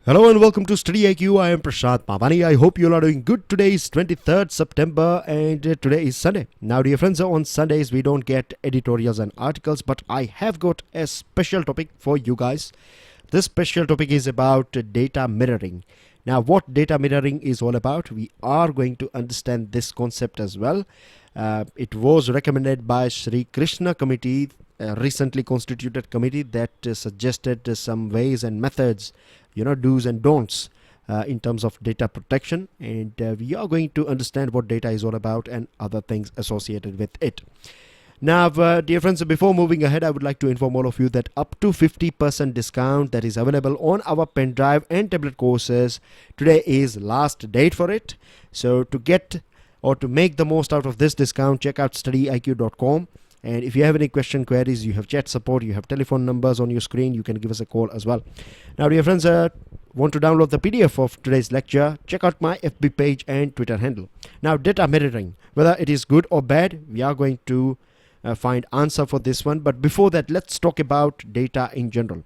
Hello and welcome to StudyIQ. I am Prashant Pavani. I hope you all are doing good. Today is 23rd September and today is Sunday. Now, dear friends, on Sundays we don't get editorials and articles, but I have got a special topic for you guys. This special topic is about data mirroring. Now, what data mirroring is all about, we are going to understand this concept as well. It was recommended by Sri Krishna Committee, a recently constituted committee that suggested some ways and methods, do's and don'ts in terms of data protection, and we are going to understand what data is all about and other things associated with it. Now, dear friends, before moving ahead, I would like to inform all of you that up to 50% discount that is available on our pen drive and tablet courses. Today is last date for it. So to get or to make the most out of this discount, check out StudyIQ.com. And if you have any queries, you have chat support, you have telephone numbers on your screen, you can give us a call as well. Now, dear friends, want to download the PDF of today's lecture, check out my FB page and Twitter handle. Now, data mirroring, whether it is good or bad, we are going to find answer for this one. But before that, let's talk about data in general.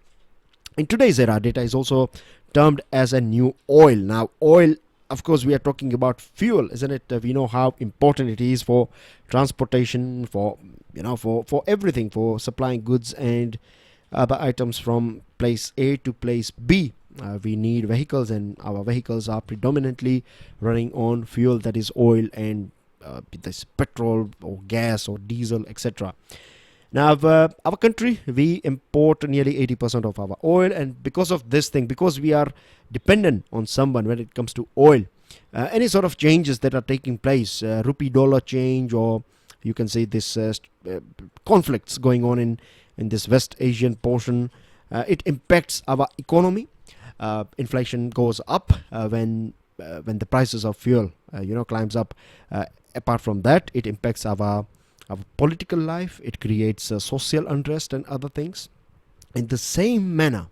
In today's era, data is also termed as a new oil. Now, oil, of course, we are talking about fuel, isn't it? We know how important it is for transportation, for everything, for supplying goods and other items from place A to place B. We need vehicles, and our vehicles are predominantly running on fuel, that is oil and this petrol or gas or diesel, etc. Now, our country, we import nearly 80% of our oil, and because of this thing, because we are dependent on someone when it comes to oil, any sort of changes that are taking place, rupee dollar change, or you can say this conflicts going on in this West Asian portion, it impacts our economy. Inflation goes up when the prices of fuel climbs up. Apart from that, it impacts our political life. It creates social unrest and other things. In the same manner,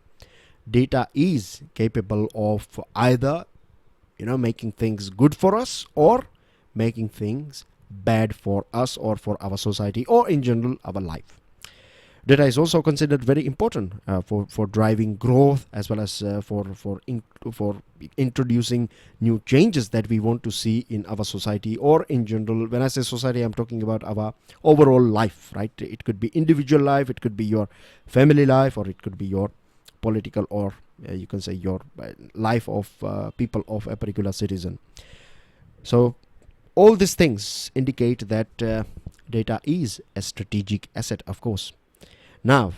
data is capable of either making things good for us or making things bad for us or for our society or in general our life. Data is also considered very important for driving growth, as well as for introducing new changes that we want to see in our society or in general. When I say society, I'm talking about our overall life, right? It could be individual life, it could be your family life, or it could be your political, or you can say your life of people of a particular citizen. So all these things indicate that data is a strategic asset, of course. Now,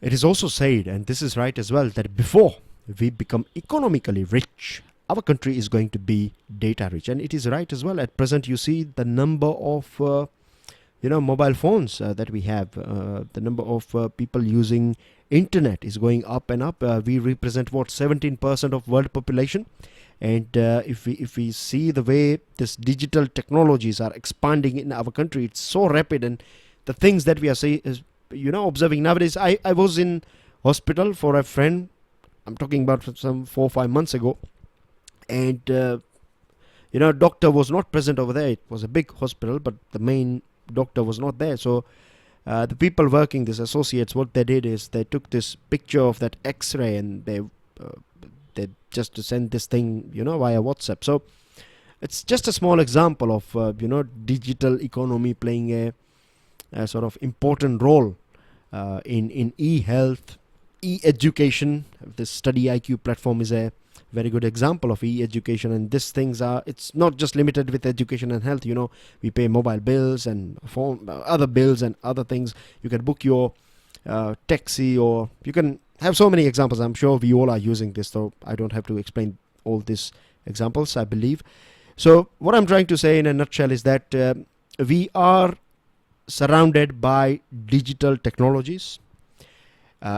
it is also said, and this is right as well, that before we become economically rich, our country is going to be data rich. And it is right as well. At present, you see the number of mobile phones that we have, the number of people using internet is going up and up. We represent 17% of world population. And if we see the way this digital technologies are expanding in our country, it's so rapid. And the things that we are observing nowadays. I was in hospital for a friend. I'm talking about some 4 or 5 months ago, and doctor was not present over there. It was a big hospital, but the main doctor was not there. So the people working, these associates, what they did is they took this picture of that X-ray and they just to send this thing via WhatsApp. So it's just a small example of digital economy playing a sort of important role in e-health, e-education. This StudyIQ platform is a very good example of e-education, and these things it's not just limited with education and health. We pay mobile bills and phone, other bills and other things. You can book your taxi, or you can have so many examples. I'm sure we all are using this, so I don't have to explain all these examples, I believe. So what I'm trying to say in a nutshell is that we are surrounded by digital technologies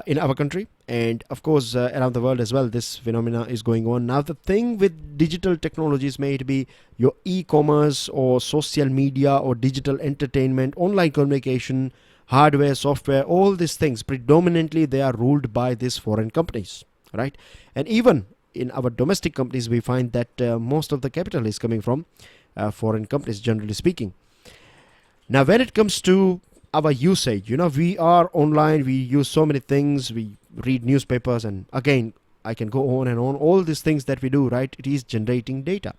in our country, and of course around the world as well. This phenomena is going on. Now, the thing with digital technologies, may it be your e-commerce or social media or digital entertainment, online communication, hardware, software, all these things, predominantly they are ruled by these foreign companies, right? And even in our domestic companies, we find that most of the capital is coming from foreign companies, generally speaking. Now, when it comes to our usage, we are online, we use so many things, we read newspapers, and again, I can go on and on. All these things that we do, right, it is generating data.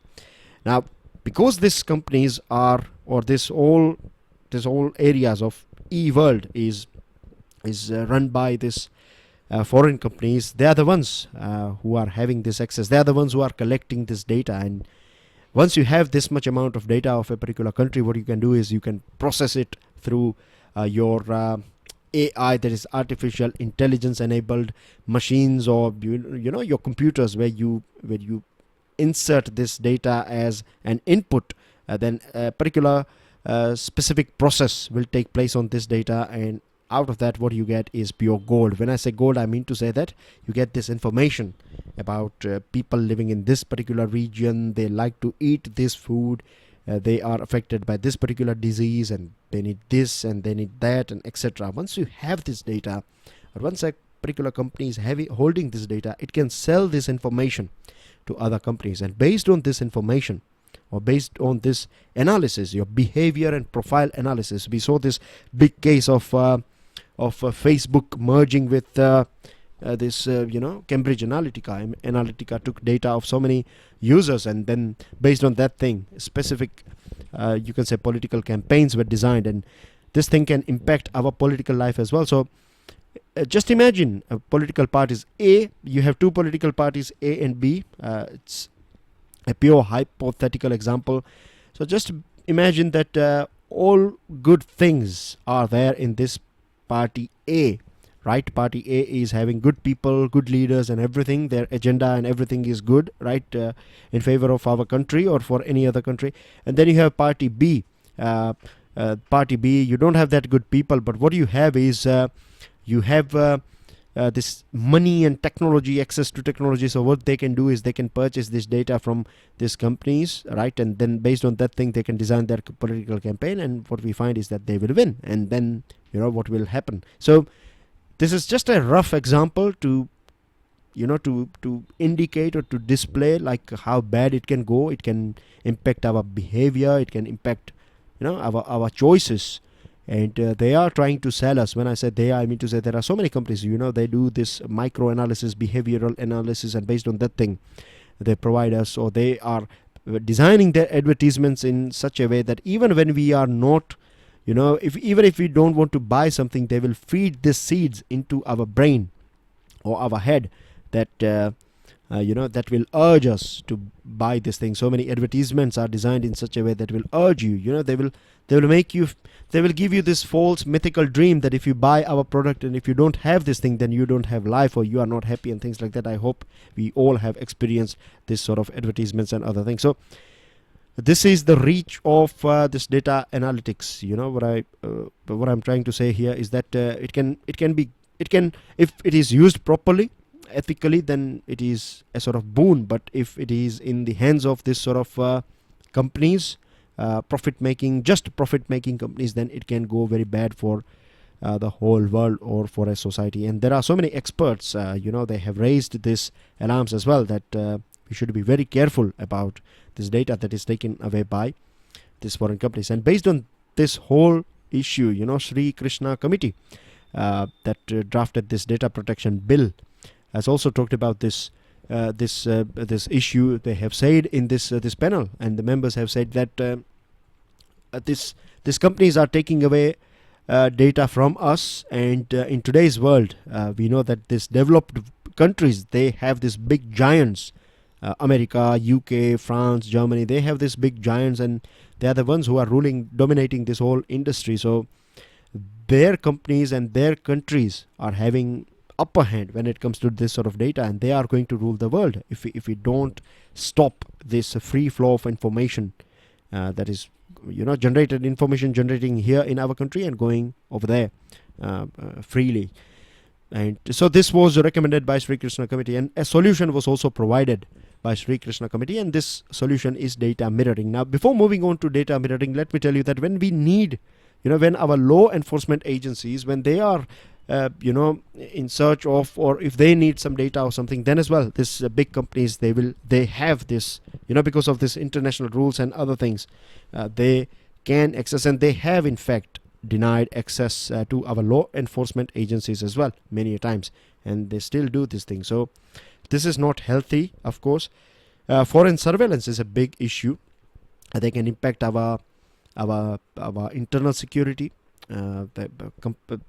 Now, because these companies are, or this all areas of e-world is run by this foreign companies, they are the ones who are having this access. They are the ones who are collecting this data. And once you have this much amount of data of a particular country, what you can do is you can process it through your AI, that is artificial intelligence enabled machines, or you know, your computers, where you insert this data as an input. Then a particular specific process will take place on this data, and out of that what you get is pure gold. When I say gold, I mean to say that you get this information about people living in this particular region. They like to eat this food, they are affected by this particular disease, and they need this and they need that, and etc. Once you have this data, or once a particular company is holding this data, it can sell this information to other companies. And based on this information, or based on this analysis, your behavior and profile analysis, we saw this big case of Facebook merging with this Cambridge Analytica. Analytica took data of so many users, and then based on that thing, specific you can say political campaigns were designed, and this thing can impact our political life as well. So just imagine political parties A. You have two political parties, A and B. It's a pure hypothetical example. So just imagine that all good things are there in this party A, right? Party A is having good people, good leaders, and everything. Their agenda and everything is good, right? In favor of our country or for any other country. And then you have party B. Party B, you don't have that good people, but what you have is you have this money and technology, access to technology. So what they can do is they can purchase this data from these companies, right? And then based on that thing, they can design their political campaign. And what we find is that they will win. And then, you know, what will happen. So this is just a rough example to, you know, to indicate or to display like how bad it can go. It can impact our behavior. It can impact, you know, our choices. And they are trying to sell us. When I say they, I mean to say there are so many companies, you know, they do this micro analysis, behavioral analysis, and based on that thing, they provide us, or they are designing their advertisements in such a way that even when we are not, you know, even if we don't want to buy something, they will feed these seeds into our brain or our head that you know, that will urge us to buy this thing. So many advertisements are designed in such a way that will urge you, you know, they will make you, they will give you this false mythical dream that if you buy our product and if you don't have this thing, then you don't have life or you are not happy and things like that. I hope we all have experienced this sort of advertisements and other things. So this is the reach of this data analytics. You know, what I'm trying to say here is that it can if it is used properly, ethically, then it is a sort of boon. But if it is in the hands of this sort of companies, profit making companies, then it can go very bad for the whole world or for a society. And there are so many experts, you know, they have raised this alarms as well, that we should be very careful about this data that is taken away by these foreign companies. And based on this whole issue, you know, Sri Krishna committee that drafted this data protection bill has also talked about this this issue. They have said in this panel, and the members have said that these companies are taking away data from us. And in today's world, we know that these developed countries, they have these big giants, America, UK, France, Germany. They have these big giants, and they are the ones who are dominating this whole industry. So their companies and their countries are having upper hand when it comes to this sort of data, and they are going to rule the world if we don't stop this free flow of information that is, you know, generating here in our country and going over there freely. And so this was recommended by Sri Krishna committee, and a solution was also provided by Sri Krishna committee, and this solution is data mirroring. Now, before moving on to data mirroring, let me tell you that when we need, you know, when our law enforcement agencies, when they are you know, in search of, or if they need some data or something, then as well this big companies, they have this, you know, because of this international rules and other things, they can access, and they have in fact denied access to our law enforcement agencies as well many times, and they still do this thing. So This is not healthy, of course. Foreign surveillance is a big issue. They can impact our internal security.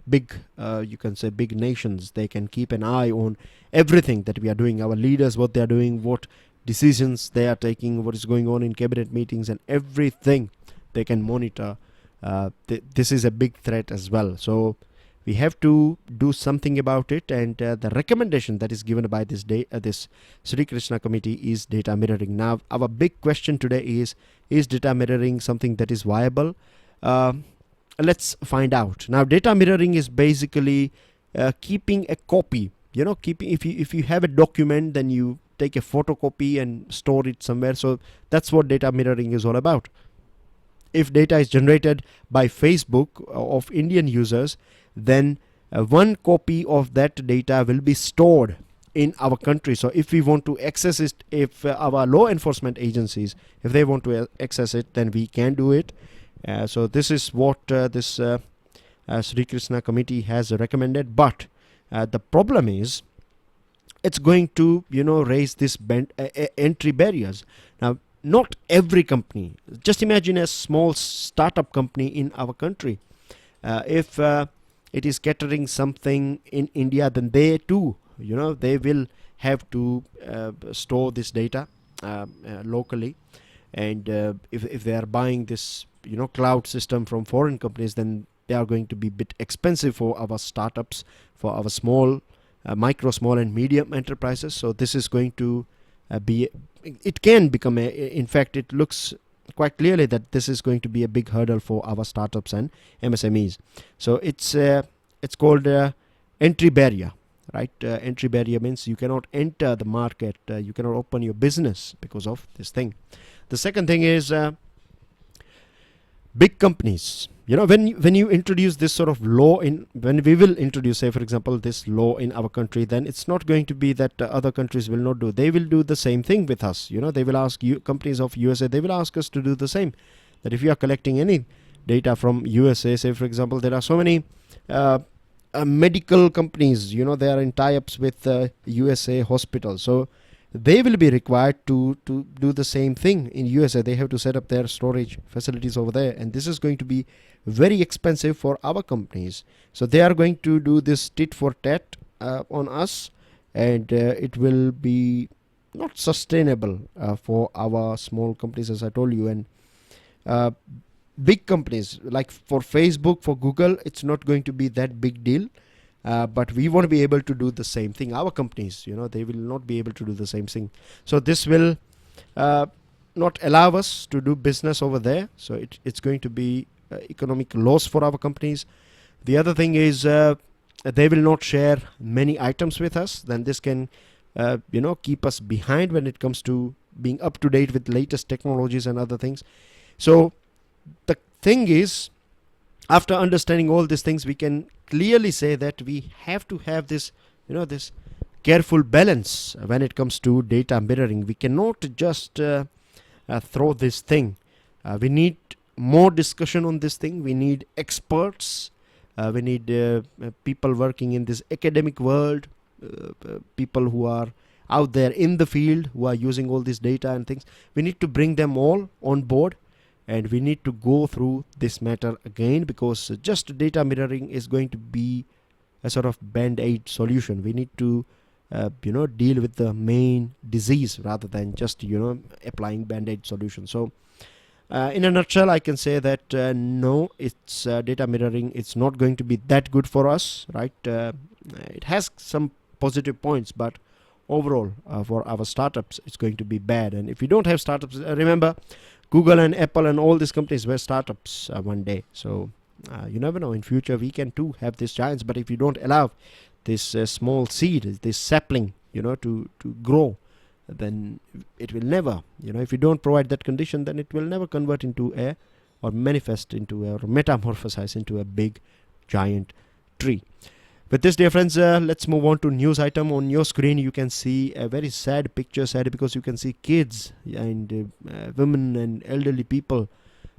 Big, you can say, big nations, they can keep an eye on everything that we are doing, our leaders, what they are doing, what decisions they are taking, what is going on in cabinet meetings, and everything they can monitor. This is a big threat as well. So we have to do something about it, and the recommendation that is given by this Sri Krishna committee is data mirroring. Now, our big question today is data mirroring something that is viable? Let's find out. Now, data mirroring is basically keeping a copy. If you have a document, then you take a photocopy and store it somewhere. So that's what data mirroring is all about. If data is generated by Facebook of Indian users, then one copy of that data will be stored in our country. So if we want to access it, if our law enforcement agencies, if they want to access it, then we can do it. So this is what this Sri Krishna committee has recommended. But the problem is, it's going to raise this entry barriers. Now, not every company, just imagine a small startup company in our country, if it is catering something in India, then they too they will have to store this data locally. And if they are buying this cloud system from foreign companies, then they are going to be a bit expensive for our startups, for our small micro, small and medium enterprises. So this is going to it can become in fact, it looks quite clearly that this is going to be a big hurdle for our startups and MSMEs. So it's called entry barrier, right? Entry barrier means you cannot enter the market, you cannot open your business because of this thing. The second thing is big companies. When you introduce this sort of law when we will introduce, say for example, this law in our country, then it's not going to be that other countries will not do. They will do the same thing with us. They will ask companies of USA, they will ask us to do the same. That if you are collecting any data from USA, say for example, there are so many medical companies, they are in tie-ups with USA hospitals. So they will be required to do the same thing in USA. They have to set up their storage facilities over there, and this is going to be very expensive for our companies. So they are going to do this tit for tat on us, and it will be not sustainable for our small companies, as I told you. And big companies like for Facebook, for Google, it's not going to be that big deal. But we want to be able to do the same thing. Our companies, they will not be able to do the same thing. So this will not allow us to do business over there. So it's going to be economic loss for our companies. The other thing is they will not share many items with us. Then this can keep us behind when it comes to being up to date with latest technologies and other things. So the thing is, after understanding all these things, we can clearly say that we have to have this this careful balance when it comes to data mirroring. We cannot just throw this thing. We need more discussion on this thing. We need experts. We need people working in this academic world, people who are out there in the field, who are using all this data and things. We need to bring them all on board, and we need to go through this matter again, because just data mirroring is going to be a sort of band-aid solution. We need to deal with the main disease rather than just applying band-aid solutions. So in a nutshell, I can say that no, it's data mirroring, it's not going to be that good for us, right? It has some positive points, but overall for our startups it's going to be bad. And if we don't have startups, remember Google and Apple and all these companies were startups one day. So you never know, in future we can too have these giants. But if you don't allow this small seed, this sapling, to grow, then it will never, if you don't provide that condition, then it will never convert into or manifest into or metamorphosize into a big giant tree. With this, dear friends, let's move on to news item. On your screen you can see a very sad picture, sad because you can see kids and women and elderly people.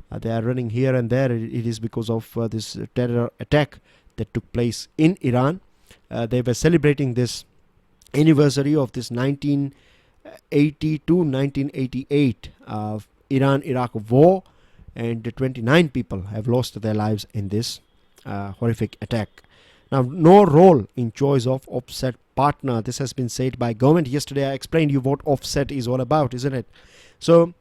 They are running here and there. It is because of this terror attack that took place in Iran. They were celebrating this anniversary of this 1980 to 1988 Iran-Iraq war, and 29 people have lost their lives in this horrific attack. Now, no role in choice of offset partner. This has been said by government. Yesterday I explained you what offset is all about, isn't it? So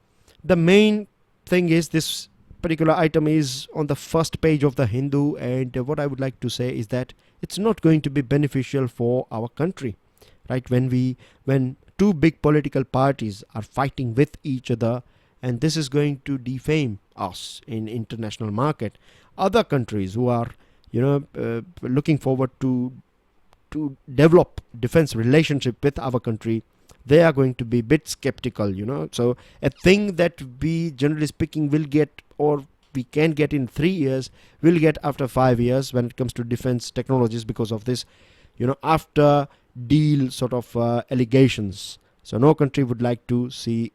the main thing is this particular item is on the first page of the Hindu, and what I would like to say is that it's not going to be beneficial for our country, right? When two big political parties are fighting with each other, and this is going to defame us in international market. Other countries who are looking forward to develop defense relationship with our country, they are going to be a bit skeptical. So a thing that we generally speaking will get, or we can get in 3 years, we'll get after 5 years when it comes to defense technologies, because of this after deal sort of allegations. So no country would like to see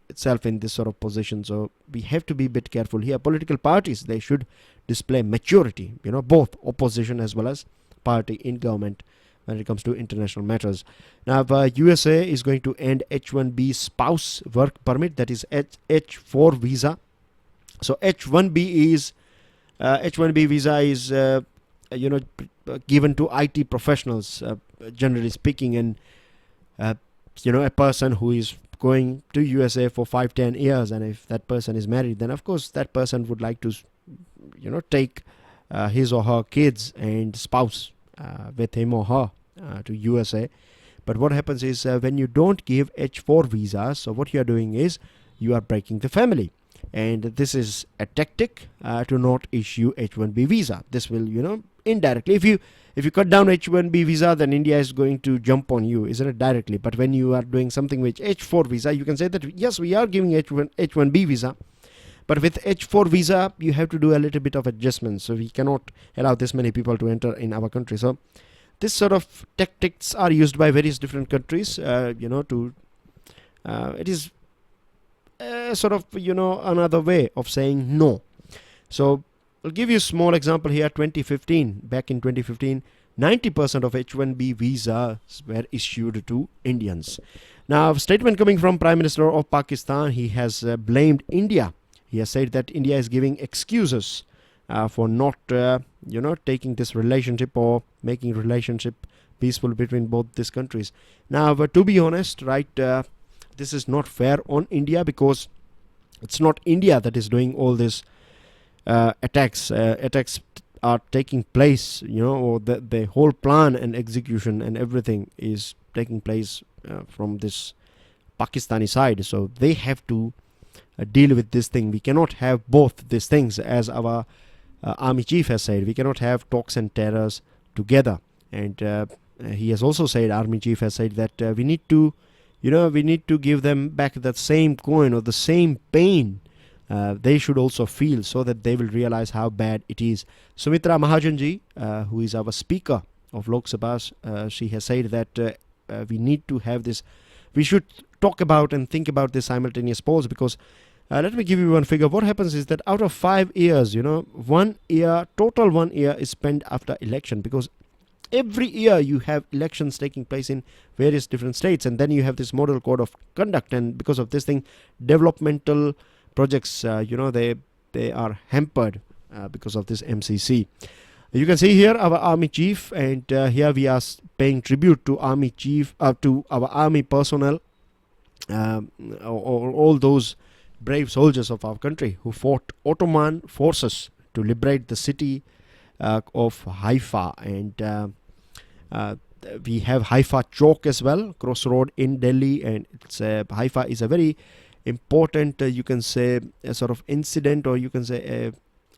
itself in this sort of position. So we have to be a bit careful here. Political parties, they should display maturity, both opposition as well as party in government when it comes to international matters. Now, USA is going to end H-1B spouse work permit, that is H-4 visa. So H-1B visa is given to IT professionals, generally speaking, and a person who is going to USA for 5-10 years, and if that person is married, then of course that person would like to take his or her kids and spouse with him or her to USA. But what happens is when you don't give H-4 visas, so what you are doing is you are breaking the family, and this is a tactic to not issue H-1B visa. This will indirectly, if you cut down H-1B visa, then India is going to jump on you, isn't it, directly. But when you are doing something with H-4 visa, you can say that yes, we are giving H-1B visa, but with H-4 visa you have to do a little bit of adjustments. So we cannot allow this many people to enter in our country. So this sort of tactics are used by various different countries. It is sort of another way of saying no. So I'll give you a small example here. Back in 2015, 90% of H-1B visas were issued to Indians. Now, a statement coming from Prime Minister of Pakistan, he has blamed India. He has said that India is giving excuses for not, taking this relationship or making relationship peaceful between both these countries. Now, to be honest, right, this is not fair on India, because it's not India that is doing all this attacks are taking place, or the whole plan and execution and everything is taking place from this Pakistani side. So they have to deal with this thing. We cannot have both these things, as our army chief has said. We cannot have talks and terrors together. And he has also said, army chief has said that we need to give them back that same coin or the same pain. They should also feel, so that they will realize how bad it is. Sumitra Mahajanji, who is our speaker of Lok Sabha, she has said that we need to have this, we should talk about and think about this simultaneous pause, because let me give you one figure. What happens is that out of 5 years, 1 year, total 1 year is spent after election, because every year you have elections taking place in various different states, and then you have this model code of conduct, and because of this thing, developmental projects, they are hampered because of this MCC. You can see here our army chief, and here we are paying tribute to army chief, to our army personnel, or all those brave soldiers of our country who fought Ottoman forces to liberate the city of Haifa. And we have Haifa Chowk as well, crossroad in Delhi, and it's Haifa is a very important, you can say, a sort of incident, or you can say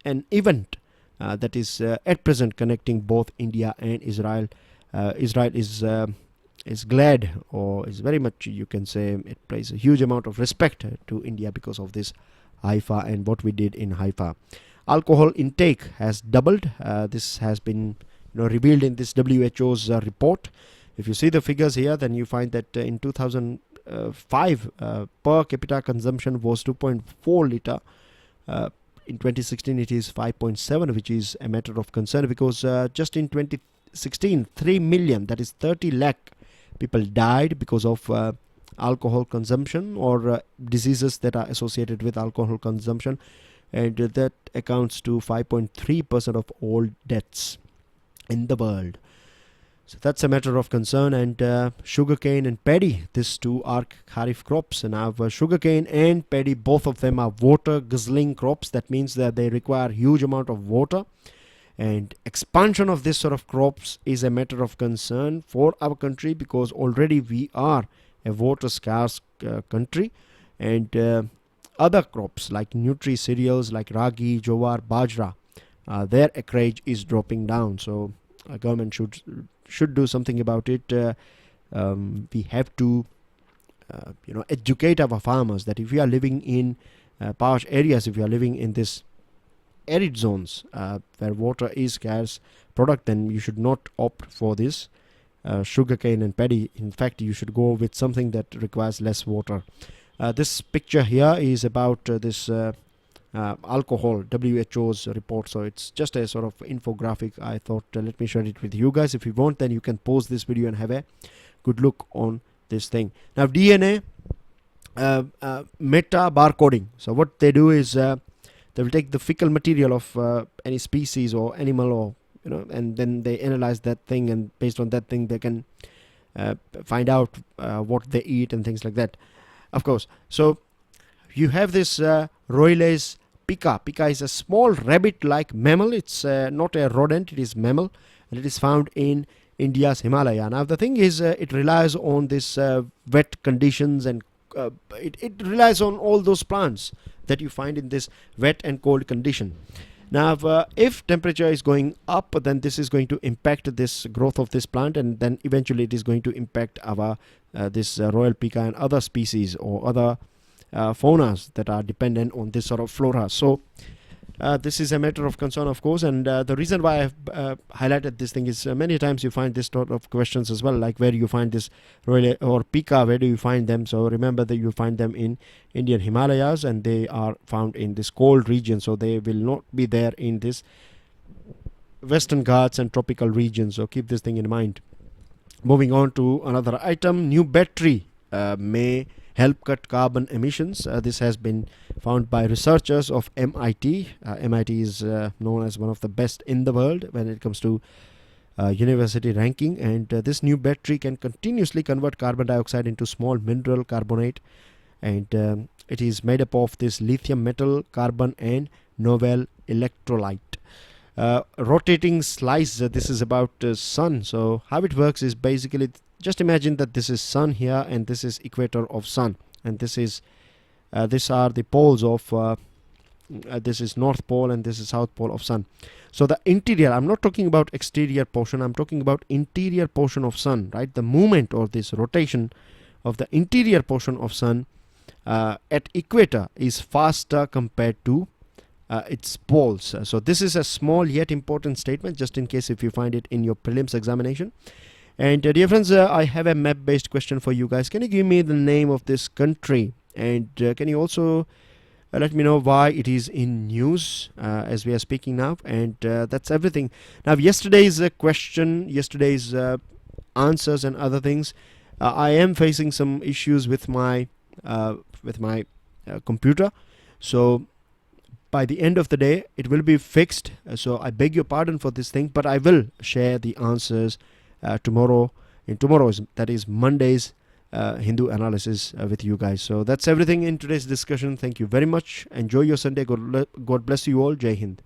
an event that is at present connecting both India and Israel. Israel is glad, or is very much, you can say, it plays a huge amount of respect to India because of this Haifa and what we did in Haifa. Alcohol intake has doubled. This has been revealed in this WHO's report. If you see the figures here, then you find that in 2005 per capita consumption was 2.4 liter. In 2016 it is 5.7, which is a matter of concern, because just in 2016 3 million, that is 30 lakh people died because of alcohol consumption or diseases that are associated with alcohol consumption, and that accounts to 5.3% of all deaths in the world. So that's a matter of concern. And sugarcane and paddy, these two are kharif crops. And now sugarcane and paddy, both of them are water guzzling crops. That means that they require huge amount of water, and expansion of this sort of crops is a matter of concern for our country, because already we are a water scarce country. And other crops like nutri cereals like ragi, jowar, bajra, their acreage is dropping down. So government should do something about it. We have to educate our farmers that if we are living in parched areas, if we are living in this arid zones where water is scarce product, then you should not opt for this sugarcane and paddy. In fact, you should go with something that requires less water. This picture here is about this alcohol, WHO's report. So it's just a sort of infographic. I thought let me share it with you guys. If you want, then you can pause this video and have a good look on this thing. Now DNA meta barcoding. So what they do is they will take the fecal material of any species or animal, or and then they analyze that thing, and based on that thing they can find out what they eat and things like that, of course. So you have this Roiles pica. Pica is a small rabbit-like mammal. It's not a rodent, it is mammal, and it is found in India's Himalaya. Now the thing is, it relies on this wet conditions, and it relies on all those plants that you find in this wet and cold condition. Now if temperature is going up, then this is going to impact this growth of this plant, and then eventually it is going to impact our this royal pica and other species or other faunas that are dependent on this sort of flora. So this is a matter of concern, of course. And the reason why I've highlighted this thing is many times you find this sort of questions as well, like where you find this royal or pica, where do you find them? So remember that you find them in Indian Himalayas, and they are found in this cold region, so they will not be there in this Western Ghats and tropical regions. So keep this thing in mind. Moving on to another item, new battery may help cut carbon emissions. This has been found by researchers of MIT. MIT is known as one of the best in the world when it comes to university ranking, and this new battery can continuously convert carbon dioxide into small mineral carbonate, and it is made up of this lithium metal, carbon, and novel electrolyte. Rotating slice, this is about sun. So how it works is basically, just imagine that this is sun here, and this is equator of sun, and this is these are the poles of this is north pole and this is south pole of sun. So the interior, I'm not talking about exterior portion, I'm talking about interior portion of sun, right? The movement or this rotation of the interior portion of sun at equator is faster compared to its poles. So this is a small yet important statement, just in case if you find it in your prelims examination. And dear friends, I have a map based question for you guys. Can you give me the name of this country, and can you also let me know why it is in news as we are speaking now? And that's everything. Now yesterday's question, yesterday's answers and other things, I am facing some issues with my computer, so by the end of the day it will be fixed. So I beg your pardon for this thing, but I will share the answers tomorrow, in tomorrow's, that is Monday's Hindu analysis with you guys. So that's everything in today's discussion. Thank you very much. Enjoy your Sunday. God bless you all. Jai Hind.